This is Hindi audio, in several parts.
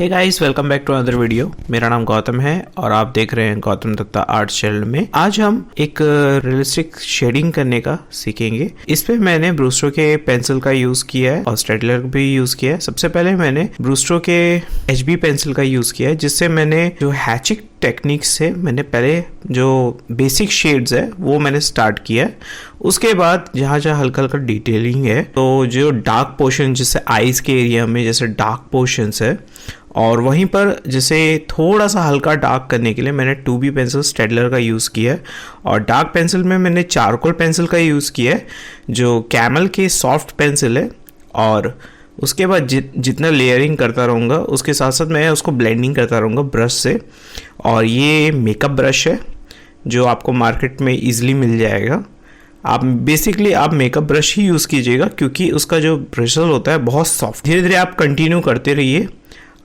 Hey guys, welcome back to another video. मेरा नाम गौतम है और आप देख रहे हैं गौतम दत्ता आर्ट चैनल में। आज हम एक रियलिस्टिक शेडिंग करने का सीखेंगे। इस पे मैंने ब्रूस्टो के पेंसिल का यूज किया है और स्टेडलर भी यूज किया है। सबसे पहले मैंने ब्रूस्टो के HB पेंसिल का यूज किया है, जिससे मैंने जो हैचिंग टेक्निक से मैंने पहले जो बेसिक शेड्स है वो मैंने स्टार्ट किया है। उसके बाद जहाँ जहाँ हल्का हल्का डिटेलिंग है, तो जो डार्क पोर्शन जैसे आईज के एरिया में जैसे डार्क पोर्शंस है, और वहीं पर जैसे थोड़ा सा हल्का डार्क करने के लिए मैंने 2B पेंसिल स्टेडलर का यूज़ किया है। और डार्क पेंसिल में मैंने चारकोल पेंसिल का यूज़ किया है, जो कैमल की सॉफ्ट पेंसिल है। और उसके बाद जितना लेयरिंग करता रहूँगा उसके साथ साथ मैं उसको ब्लेंडिंग करता रहूँगा ब्रश से। और ये मेकअप ब्रश है जो आपको मार्केट में ईजिली मिल जाएगा। आप बेसिकली आप मेकअप ब्रश ही यूज़ कीजिएगा, क्योंकि उसका जो ब्रिसल होता है बहुत सॉफ्ट। धीरे धीरे आप कंटिन्यू करते रहिए।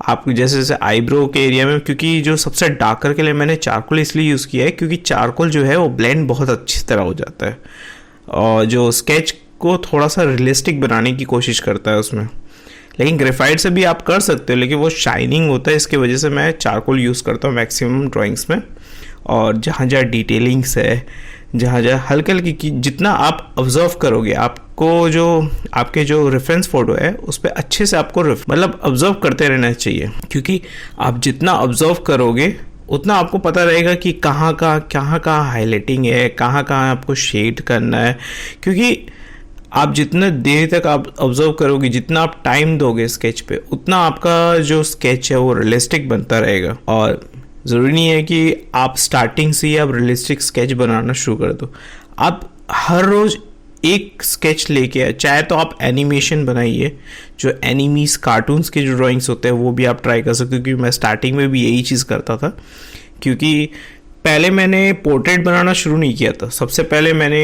आप जैसे जैसे आईब्रो के एरिया में, क्योंकि जो सबसे डार्कर के लिए मैंने चारकोल इसलिए यूज़ किया है क्योंकि चारकोल जो है वो ब्लेंड बहुत अच्छी तरह हो जाता है और जो स्केच को थोड़ा सा रियलिस्टिक बनाने की कोशिश करता है उसमें। लेकिन ग्रेफाइट से भी आप कर सकते हो, लेकिन वो शाइनिंग होता है, इसकी वजह से मैं चारकोल यूज़ करता हूँ मैक्सिमम ड्राइंग्स में। और जहाँ जहाँ डिटेलिंग्स है, जहाँ जहाँ हल्के हल्की जितना आप ऑब्जर्व करोगे, आपको जो आपके जो रेफरेंस फोटो है उस पर अच्छे से आपको मतलब ऑब्जर्व करते रहना चाहिए। क्योंकि आप जितना ऑब्जर्व करोगे उतना आपको पता रहेगा कि कहाँ कहाँ हाईलाइटिंग है, कहाँ आपको शेड करना है। क्योंकि आप जितना देर तक आप ऑब्जर्व करोगे, जितना आप टाइम दोगे स्केच पे, उतना आपका जो स्केच है वो रियलिस्टिक बनता रहेगा। और ज़रूरी नहीं है कि आप स्टार्टिंग से ही आप रियलिस्टिक स्केच बनाना शुरू कर दो। आप हर रोज़ एक स्केच लेके, चाहे तो आप एनिमेशन बनाइए, जो एनिमीज कार्टून्स के जो ड्राइंग्स होते हैं वो भी आप ट्राई कर सकते हो। क्योंकि मैं स्टार्टिंग में भी यही चीज़ करता था, क्योंकि पहले मैंने पोर्ट्रेट बनाना शुरू नहीं किया था। सबसे पहले मैंने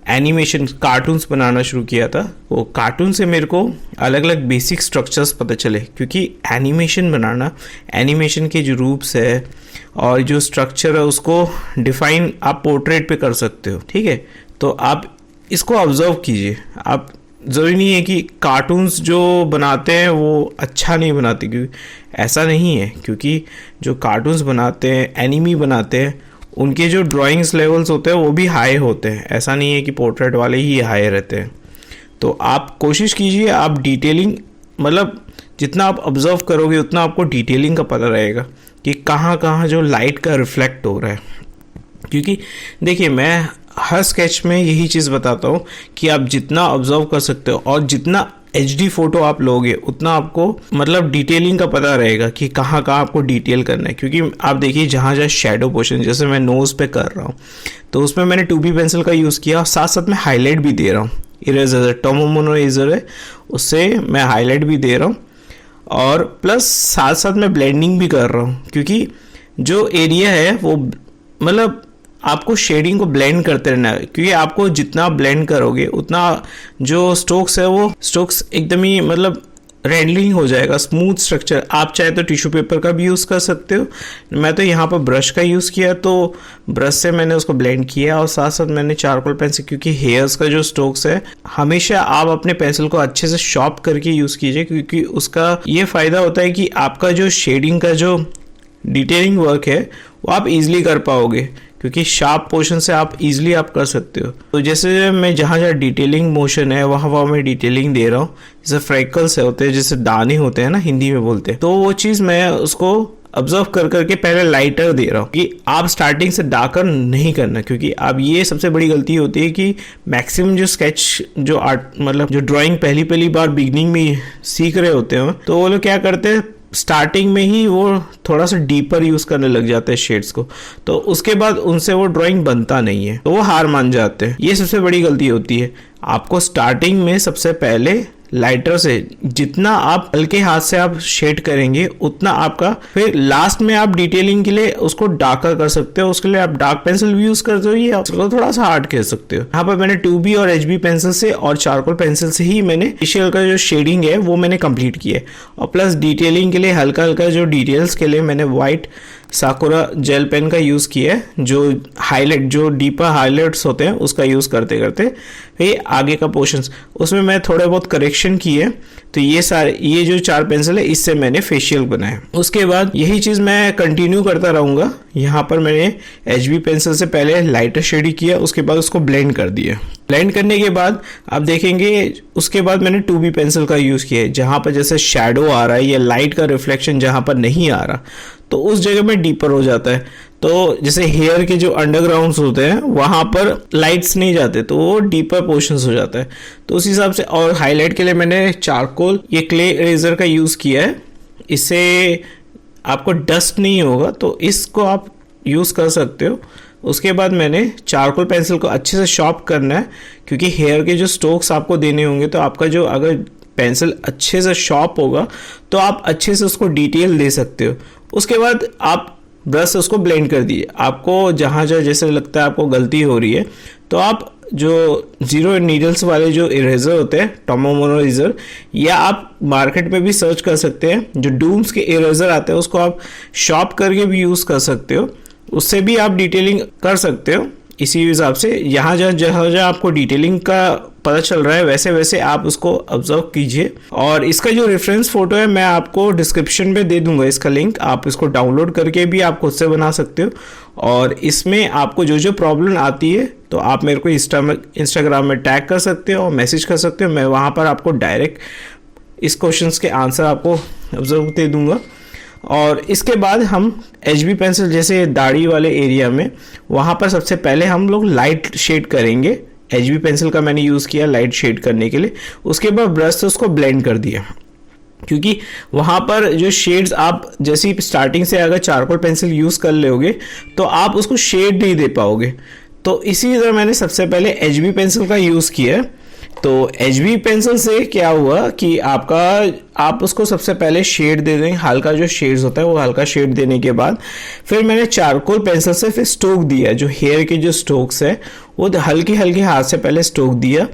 एनिमेशन कार्टून्स बनाना शुरू किया था। वो कार्टून से मेरे को अलग अलग बेसिक स्ट्रक्चर्स पता चले, क्योंकि एनिमेशन बनाना, एनिमेशन के जो रूप्स है और जो स्ट्रक्चर है उसको डिफाइन आप पोर्ट्रेट पे कर सकते हो। ठीक है, तो आप इसको ऑब्जर्व कीजिए। आप ज़रूरी नहीं है कि कार्टून्स जो बनाते हैं वो अच्छा नहीं बनाते, क्योंकि ऐसा नहीं है। क्योंकि जो कार्टून्स बनाते हैं, एनिमी बनाते हैं, उनके जो ड्राइंग्स लेवल्स होते हैं वो भी हाई होते हैं। ऐसा नहीं है कि पोर्ट्रेट वाले ही हाई रहते हैं। तो आप कोशिश कीजिए, आप डिटेलिंग मतलब जितना आप ऑब्जर्व करोगे उतना आपको डिटेलिंग का पता रहेगा कि कहाँ कहाँ जो लाइट का रिफ्लेक्ट हो रहा है। क्योंकि देखिए, मैं हर स्केच में यही चीज़ बताता हूँ कि आप जितना ऑब्जर्व कर सकते हो और जितना HD फोटो आप लोगे उतना आपको मतलब डिटेलिंग का पता रहेगा कि कहाँ कहाँ आपको डिटेल करना है। क्योंकि आप देखिए, जहाँ जहाँ शेडो पोर्शन, जैसे मैं नोज़ पे कर रहा हूँ तो उसमें मैंने 2B पेंसिल का यूज़ किया और साथ साथ में हाईलाइट भी दे रहा हूँ। इरेजर टोमोमोनो इरेजर है, उससे मैं हाईलाइट भी दे रहा हूँ और प्लस साथ साथ में ब्लेंडिंग भी कर रहा हूँ। क्योंकि जो एरिया है वो मतलब आपको शेडिंग को ब्लेंड करते रहना है। क्योंकि आपको जितना ब्लेंड करोगे उतना जो स्ट्रोक्स है वो स्ट्रोक्स एकदम ही मतलब रेंडलिंग हो जाएगा, स्मूथ स्ट्रक्चर। आप चाहे तो टिश्यू पेपर का भी यूज़ कर सकते हो। मैं तो यहाँ पर ब्रश का यूज़ किया, तो ब्रश से मैंने उसको ब्लेंड किया और साथ साथ मैंने चारकोल पेंसिल, क्योंकि हेयर्स का जो स्ट्रोक्स है हमेशा आप अपने पेंसिल को अच्छे से शार्प करके यूज़ कीजिए। क्योंकि उसका ये फ़ायदा होता है कि आपका जो शेडिंग का जो डिटेलिंग वर्क है वो आप इजीली कर पाओगे, क्योंकि शार्प पोर्शन से आप इजीली आप कर सकते हो। तो जैसे मैं जहाँ जहाँ डिटेलिंग मोशन है वहाँ मैं डिटेलिंग दे रहा हूँ। जैसे फ्रेकल्स होते हैं, जैसे दाने होते हैं ना, हिंदी में बोलते हैं, तो वो चीज़ मैं उसको ऑब्जर्व कर करके पहले लाइटर दे रहा हूँ कि आप स्टार्टिंग से डार्कर नहीं करना। क्योंकि अब ये सबसे बड़ी गलती होती है कि मैक्सिमम जो स्केच जो आर्ट मतलब जो ड्राइंग पहली बार बिगनिंग में सीख रहे होते हैं, तो वो लोग क्या करते हैं, स्टार्टिंग में ही वो थोड़ा सा डीपर यूज़ करने लग जाते हैं शेड्स को, तो उसके बाद उनसे वो ड्राइंग बनता नहीं है, तो वो हार मान जाते हैं। ये सबसे बड़ी गलती होती है। आपको स्टार्टिंग में सबसे पहले लाइटर से जितना आप हल्के हाथ से आप शेड करेंगे उतना आपका, फिर लास्ट में आप डिटेलिंग के लिए उसको डार्कर कर सकते हो। उसके लिए आप डार्क पेंसिल भी यूज करते हो या उसको थोड़ा सा हार्ड कह सकते हो। यहाँ पर मैंने 2B और HB पेंसिल से और चारकोल पेंसिल से ही मैंने फेशियल का जो शेडिंग है वो मैंने कंप्लीट किया है। और प्लस डिटेलिंग के लिए हल्का हल्का जो डिटेल्स के लिए मैंने व्हाइट साकुरा जेल पेन का यूज़ किया है, जो हाईलाइट, जो डीपर हाईलाइट्स होते हैं उसका यूज़ करते करते ये आगे का पोर्शंस उसमें मैं थोड़े बहुत करेक्शन किए। तो ये जो 4 पेंसिल है इससे मैंने फेशियल बनाया। उसके बाद यही चीज़ मैं कंटिन्यू करता रहूँगा। यहाँ पर मैंने HB पेंसिल से पहले लाइटर शेडिंग किया, उसके बाद उसको ब्लेंड कर दिया। ब्लेंड करने के बाद आप देखेंगे उसके बाद मैंने 2B पेंसिल का यूज़ किया है। जहाँ पर जैसे शैडो आ रहा है या लाइट का रिफ्लेक्शन जहाँ पर नहीं आ रहा तो उस जगह में डीपर हो जाता है। तो जैसे हेयर के जो अंडरग्राउंड्स होते हैं वहाँ पर लाइट्स नहीं जाते तो वो डीपर पोर्शंस हो जाता है। तो उस हिसाब से, और हाईलाइट के लिए मैंने चारकोल ये क्ले इरेजर का यूज़ किया है। इससे आपको डस्ट नहीं होगा तो इसको आप यूज़ कर सकते हो। उसके बाद मैंने चारकोल पेंसिल को अच्छे से शार्प करना है, क्योंकि हेयर के जो स्ट्रोक्स आपको देने होंगे तो आपका जो अगर पेंसिल अच्छे से शार्प होगा तो आप अच्छे से उसको डिटेल दे सकते हो। उसके बाद आप ब्रश से उसको ब्लेंड कर दिए। आपको जहाँ जहाँ जैसे लगता है आपको गलती हो रही है तो आप जो 0 नीडल्स वाले जो इरेजर होते हैं, टोमोमोनो इरेजर, या आप मार्केट में भी सर्च कर सकते हैं, जो डूम्स के इरेजर आते हैं उसको आप शार्प करके भी यूज़ कर सकते हो। उससे भी आप डिटेलिंग कर सकते हो। इसी हिसाब से जहाँ जहाँ आपको डिटेलिंग का पता चल रहा है वैसे वैसे आप उसको ऑब्जर्व कीजिए। और इसका जो रेफरेंस फोटो है मैं आपको डिस्क्रिप्शन में दे दूंगा इसका लिंक, आप इसको डाउनलोड करके भी आप खुद से बना सकते हो। और इसमें आपको जो जो प्रॉब्लम आती है तो आप मेरे को इंस्टाग्राम में टैग कर सकते हो और मैसेज कर सकते हो। मैं वहाँ पर आपको डायरेक्ट इस क्वेश्चंस के आंसर आपको ऑब्जर्व दे दूंगा। और इसके बाद हम HB पेंसिल जैसे दाढ़ी वाले एरिया में वहाँ पर सबसे पहले हम लोग लाइट शेड करेंगे। HB पेंसिल का मैंने यूज़ किया लाइट शेड करने के लिए। उसके बाद ब्रश से उसको ब्लेंड कर दिया, क्योंकि वहाँ पर जो शेड्स आप जैसे स्टार्टिंग से अगर चारकोल पेंसिल यूज़ कर लोगे तो आप उसको शेड नहीं दे पाओगे। तो इसी तरह मैंने सबसे पहले HB पेंसिल का यूज़ किया। तो HB पेंसिल से क्या हुआ कि आप उसको सबसे पहले शेड दे देंगे, हल्का जो शेड्स होता है वो हल्का शेड देने के बाद फिर मैंने चारकोल पेंसिल से फिर स्ट्रोक दिया। जो हेयर के जो स्ट्रोक्स है वो हल्के हल्के हाथ से पहले स्ट्रोक दिया।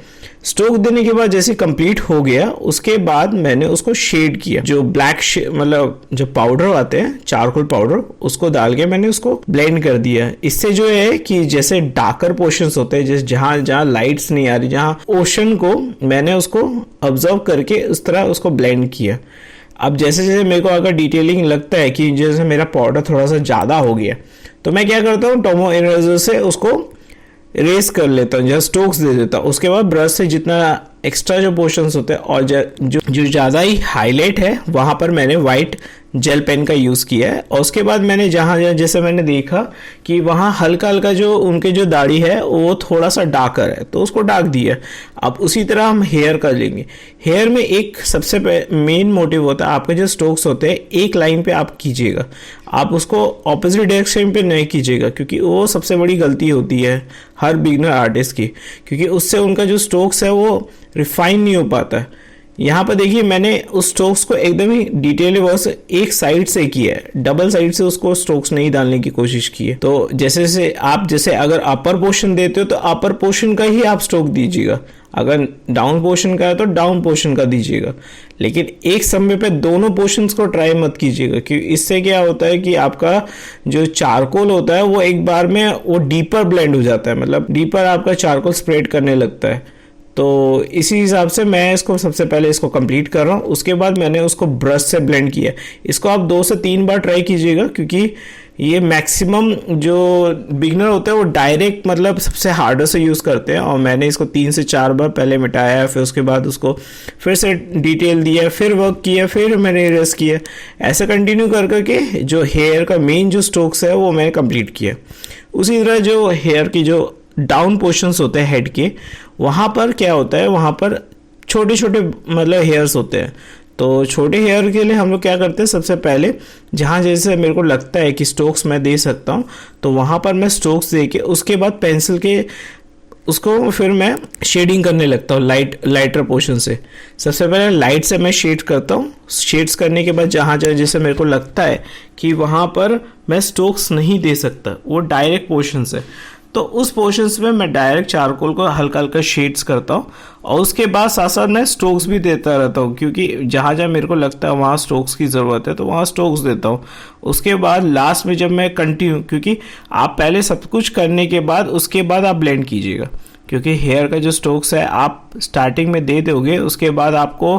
स्ट्रोक देने के बाद जैसे कंप्लीट हो गया उसके बाद मैंने उसको शेड किया। जो ब्लैक मतलब जो पाउडर आते हैं चारकोल पाउडर उसको डाल के मैंने उसको ब्लेंड कर दिया। इससे जो है कि जैसे डार्कर पोर्शंस होते हैं, जैसे जहाँ जहाँ लाइट्स नहीं आ रही, जहाँ ओशन को मैंने उसको ऑब्जर्व करके उस तरह उसको ब्लेंड किया। अब जैसे जैसे मेरे को अगर डिटेलिंग लगता है कि जैसे मेरा पाउडर थोड़ा सा ज़्यादा हो गया तो मैं क्या करता हूँ, टोमो इरेजर से उसको इरेज कर लेता हूँ, जहाँ स्ट्रोक्स दे देता हूँ। उसके बाद ब्रश से जितना एक्स्ट्रा जो पोर्शंस होते हैं और जो ज़्यादा ही हाईलाइट है वहाँ पर मैंने वाइट जेल पेन का यूज़ किया है। और उसके बाद मैंने जहाँ जैसे मैंने देखा कि वहाँ हल्का हल्का जो उनके जो दाढ़ी है वो थोड़ा सा डार्कर है तो उसको डार्क दिया। अब उसी तरह हम हेयर कर लेंगे। हेयर में एक सबसे मेन मोटिव होता है, आपके जो स्ट्रोक्स होते हैं एक लाइन पे आप कीजिएगा, आप उसको ऑपोजिट डायरेक्शन पे नहीं कीजिएगा, क्योंकि वो सबसे बड़ी गलती होती है हर बिगनर आर्टिस्ट की, क्योंकि उससे उनका जो स्ट्रोक्स है वो रिफाइन नहीं हो पाता है। यहाँ पर देखिए मैंने उस स्ट्रोक्स को एकदम ही डिटेल वर्क एक साइड से किया है, डबल साइड से उसको स्ट्रोक्स नहीं डालने की कोशिश की है। तो जैसे अगर अपर पोर्शन देते हो तो अपर पोर्शन का ही आप स्ट्रोक दीजिएगा, अगर डाउन पोर्शन का है तो डाउन पोर्शन का दीजिएगा, लेकिन एक समय पे दोनों पोर्शंस को ट्राई मत कीजिएगा, क्योंकि इससे क्या होता है कि आपका जो चारकोल होता है वो एक बार में वो डीपर ब्लेंड हो जाता है, मतलब डीपर आपका चारकोल स्प्रेड करने लगता है। तो इसी हिसाब से मैं इसको सबसे पहले इसको कंप्लीट कर रहा हूँ। उसके बाद मैंने उसको ब्रश से ब्लेंड किया। इसको आप 2 से 3 बार ट्राई कीजिएगा, क्योंकि ये मैक्सिमम जो बिगनर होते हैं वो डायरेक्ट मतलब सबसे हार्डर से यूज़ करते हैं, और मैंने इसको 3 से 4 बार पहले मिटाया, फिर उसके बाद उसको फिर से डिटेल दिया, फिर वर्क किया, फिर मैंने इरेज किया। ऐसा कंटिन्यू कर करके जो हेयर का मेन जो स्ट्रोक्स है वो मैंने कंप्लीट किया। उसी तरह जो हेयर की जो डाउन पोर्शंस होते हैं हेड के, वहाँ पर क्या होता है, वहाँ पर छोटे छोटे मतलब हेयर्स होते हैं। तो छोटे हेयर के लिए हम लोग क्या करते हैं, सबसे पहले जहाँ जैसे मेरे को लगता है कि स्ट्रोक्स मैं दे सकता हूँ तो वहाँ पर मैं स्ट्रोक्स दे के उसके बाद पेंसिल के उसको फिर मैं शेडिंग करने लगता हूँ लाइटर पोर्शन से। सबसे पहले लाइट से मैं शेड करता हूँ। शेड्स करने के बाद जहाँ जैसे मेरे को लगता है कि वहाँ पर मैं स्ट्रोक्स नहीं दे सकता, वो डायरेक्ट पोर्शन से, तो उस पोर्शंस में मैं डायरेक्ट चारकोल को हल्का हल्का शेड्स करता हूँ और उसके बाद साथ साथ मैं स्ट्रोक्स भी देता रहता हूँ, क्योंकि जहाँ जहाँ मेरे को लगता है वहाँ स्ट्रोक्स की ज़रूरत है तो वहाँ स्ट्रोक्स देता हूँ। उसके बाद लास्ट में जब मैं कंटिन्यू, क्योंकि आप पहले सब कुछ करने के बाद उसके बाद आप ब्लेंड कीजिएगा, क्योंकि हेयर का जो स्ट्रोक्स है आप स्टार्टिंग में दे दोगे, उसके बाद आपको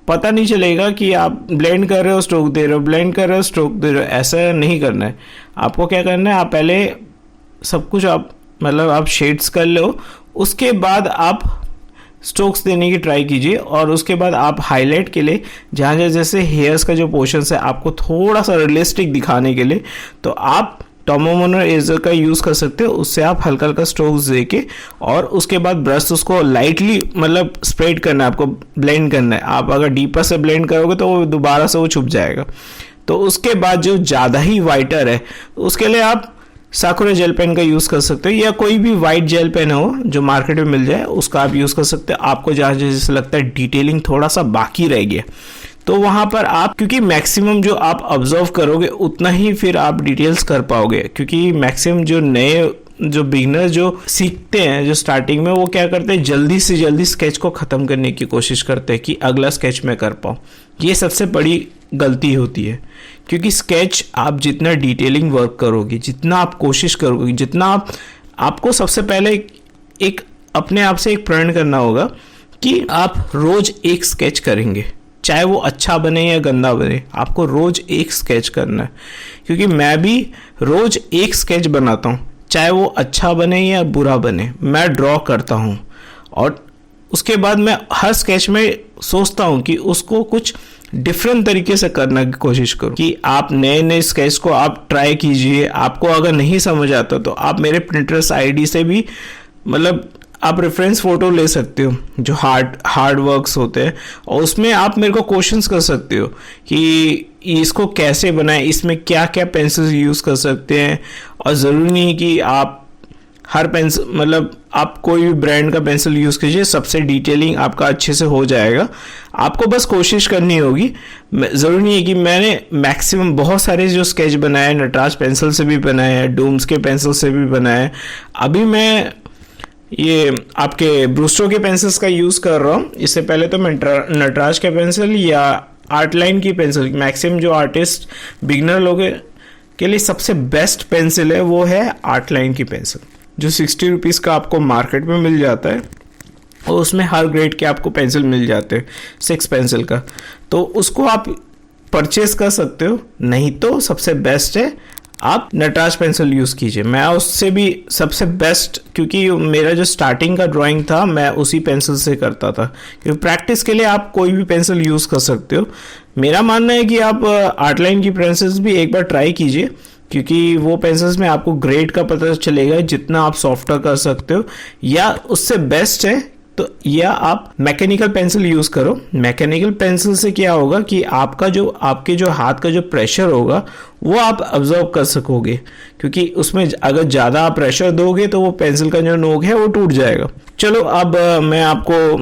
पता नहीं चलेगा कि आप ब्लेंड कर रहे हो स्ट्रोक दे रहे हो, ब्लेंड कर रहे हो स्ट्रोक दे रहे हो। ऐसा नहीं करना है। आपको क्या करना है, आप पहले सब कुछ आप आप शेड्स कर लो, उसके बाद आप स्ट्रोक्स देने की ट्राई कीजिए और उसके बाद आप हाईलाइट के लिए जहाँ जहाँ जैसे हेयर्स का जो पोर्शन है आपको थोड़ा सा रियलिस्टिक दिखाने के लिए तो आप टॉमोमोनर इरेजर का यूज़ कर सकते हो। उससे आप हल्का हल्का स्ट्रोक्स दे के और उसके बाद ब्रश उसको लाइटली स्प्रेड करना है, आपको ब्लेंड करना है। आप अगर डीपर से ब्लेंड करोगे तो वो दोबारा से वो छुप जाएगा। तो उसके बाद जो ज़्यादा ही वाइटर है उसके लिए आप साकुरा जेल पेन का यूज़ कर सकते हो या कोई भी वाइट जेल पेन हो जो मार्केट में मिल जाए उसका आप यूज़ कर सकते हो। आपको जहाँ जैसे लगता है डिटेलिंग थोड़ा सा बाकी रह गया तो वहाँ पर आप, क्योंकि मैक्सिमम जो आप ऑब्जर्व करोगे उतना ही फिर आप डिटेल्स कर पाओगे, क्योंकि मैक्सिमम जो नए जो बिगिनर जो सीखते हैं जो स्टार्टिंग में वो क्या करते हैं जल्दी से जल्दी स्केच को ख़त्म करने की कोशिश करते हैं कि अगला स्केच मैं कर पाऊँ। ये सबसे बड़ी गलती होती है, क्योंकि स्केच आप जितना डिटेलिंग वर्क करोगे, जितना आप कोशिश करोगे, जितना आपको सबसे पहले एक अपने आप से एक प्रण करना होगा कि आप रोज़ एक स्केच करेंगे, चाहे वो अच्छा बने या गंदा बने, आपको रोज़ एक स्केच करना है। क्योंकि मैं भी रोज़ एक स्केच बनाता हूँ, चाहे वो अच्छा बने या बुरा बने, मैं ड्रॉ करता हूँ और उसके बाद मैं हर स्केच में सोचता हूँ कि उसको कुछ डिफरेंट तरीके से करने की कोशिश करो कि आप नए नए स्केच को आप ट्राई कीजिए। आपको अगर नहीं समझ आता तो आप मेरे Pinterest आईडी से भी आप रेफरेंस फ़ोटो ले सकते हो जो हार्ड वर्क्स होते हैं और उसमें आप मेरे को क्वेश्चंस कर सकते हो कि इसको कैसे बनाएं, इसमें क्या क्या पेंसिल्स यूज़ कर सकते हैं। और ज़रूरी नहीं कि आप हर पेंसिल आप कोई भी ब्रांड का पेंसिल यूज़ कीजिए, सबसे डिटेलिंग आपका अच्छे से हो जाएगा। आपको बस कोशिश करनी होगी। ज़रूरी नहीं है कि मैंने मैक्सिमम बहुत सारे जो स्केच बनाए नटराज पेंसिल से भी बनाए हैं, डूम्स के पेंसिल से भी बनाए हैं। अभी मैं ये आपके ब्रूस्टो के पेंसिल्स का यूज़ कर रहा हूँ। इससे पहले तो मैं नटराज के पेंसिल या आर्ट लाइन की पेंसिल, मैक्सिमम जो आर्टिस्ट बिगिनर लोग के लिए सबसे बेस्ट पेंसिल है वो है आर्ट लाइन की पेंसिल, जो 60 रुपीज़ का आपको मार्केट में मिल जाता है और उसमें हर ग्रेड के आपको पेंसिल मिल जाते हैं 6 पेंसिल का, तो उसको आप परचेज कर सकते हो। नहीं तो सबसे बेस्ट है आप नटराज पेंसिल यूज़ कीजिए। मैं उससे भी सबसे बेस्ट, क्योंकि मेरा जो स्टार्टिंग का ड्राइंग था मैं उसी पेंसिल से करता था। क्योंकि प्रैक्टिस के लिए आप कोई भी पेंसिल यूज़ कर सकते हो। मेरा मानना है कि आप आर्ट लाइन की पेंसिल्स भी एक बार ट्राई कीजिए, क्योंकि वो पेंसिल्स में आपको ग्रेड का पता चलेगा जितना आप सॉफ्टर कर सकते हो, या उससे बेस्ट है तो या आप मैकेनिकल पेंसिल यूज़ करो। मैकेनिकल पेंसिल से क्या होगा कि आपके जो हाथ का जो प्रेशर होगा वो आप ऑब्जर्व कर सकोगे, क्योंकि उसमें अगर ज़्यादा आप प्रेशर दोगे तो वो पेंसिल का जो नोक है वो टूट जाएगा। चलो अब मैं आपको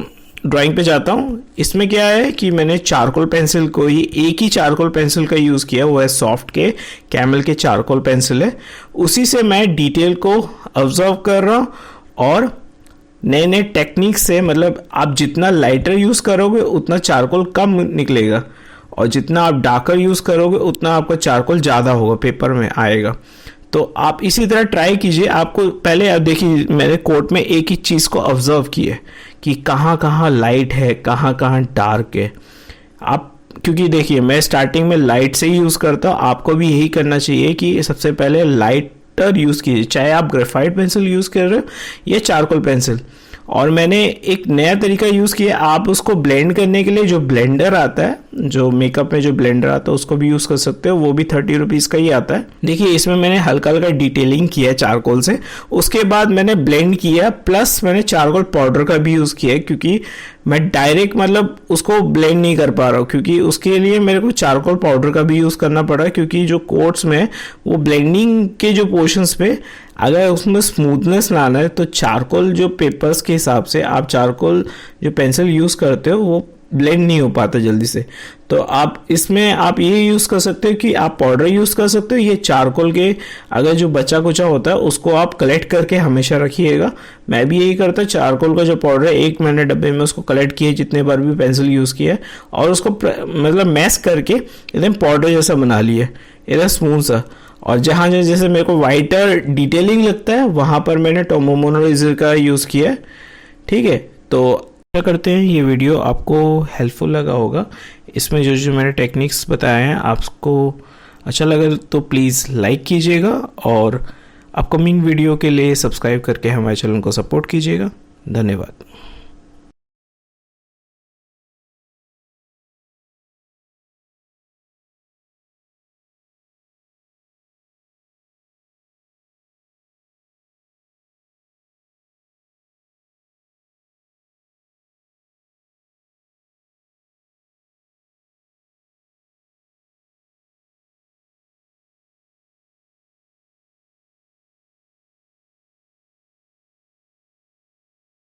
ड्राइंग पे जाता हूँ। इसमें क्या है कि मैंने चारकोल पेंसिल को ही, एक ही चारकोल पेंसिल का यूज़ किया, वो है सॉफ्ट के कैमल के चारकोल पेंसिल है। उसी से मैं डिटेल को ऑब्जर्व कर रहा हूँ और नए नए टेक्निक से, आप जितना लाइटर यूज़ करोगे उतना चारकोल कम निकलेगा और जितना आप डार्कर यूज़ करोगे उतना आपका चारकोल ज़्यादा होगा, पेपर में आएगा। तो आप इसी तरह ट्राई कीजिए। आपको पहले आप देखिए मैंने कोट में एक ही चीज़ को ऑब्जर्व किया कि कहाँ कहाँ लाइट है, कहाँ कहाँ डार्क है। आप क्योंकि देखिए मैं स्टार्टिंग में लाइट से ही यूज़ करता हूँ, आपको भी यही करना चाहिए कि सबसे पहले लाइट यूज़ कीजिए, चाहे आप ग्रेफाइट पेंसिल यूज़ कर रहे हो या चारकोल पेंसिल। और मैंने एक नया तरीका यूज़ किया, आप उसको ब्लेंड करने के लिए जो ब्लेंडर आता है, जो मेकअप में जो ब्लेंडर आता है उसको भी यूज़ कर सकते हो, वो भी 30 रुपीज़ का ही आता है। देखिए इसमें मैंने हल्का हल्का डिटेलिंग किया चारकोल से, उसके बाद मैंने ब्लेंड किया, प्लस मैंने चारकोल पाउडर का भी यूज़ किया, क्योंकि मैं डायरेक्ट उसको ब्लेंड नहीं कर पा रहा हूँ, क्योंकि उसके लिए मेरे को चारकोल पाउडर का भी यूज़ करना पड़ा, क्योंकि जो कोट्स में वो ब्लेंडिंग के जो पोर्शंस पे अगर उसमें स्मूथनेस लाना है तो चारकोल जो पेपर्स के हिसाब से आप चारकोल जो पेंसिल यूज़ करते हो वो ब्लेंड नहीं हो पाता जल्दी से। तो आप इसमें आप ये यूज़ कर सकते हो कि आप पाउडर यूज़ कर सकते हो, ये चारकोल के अगर जो बचा कुचा होता है उसको आप कलेक्ट करके हमेशा रखिएगा। मैं भी यही करता, चारकोल का जो पाउडर है एक मैंने डब्बे में उसको कलेक्ट किया जितने बार भी पेंसिल यूज़ किया है, और उसको मतलब मैश करके एकदम पाउडर जैसा बना लिया, एकदम स्मूथ सा। और जहाँ जैसे मेरे को वाइटर डिटेलिंग लगता है वहाँ पर मैंने टोमो मोनोइजर का यूज़ किया है। ठीक है, तो क्या करते हैं, ये वीडियो आपको हेल्पफुल लगा होगा। इसमें जो जो मैंने टेक्निक्स बताए हैं आपको अच्छा लगा तो प्लीज़ लाइक कीजिएगा, और अपकमिंग वीडियो के लिए सब्सक्राइब करके हमारे चैनल को सपोर्ट कीजिएगा। धन्यवाद।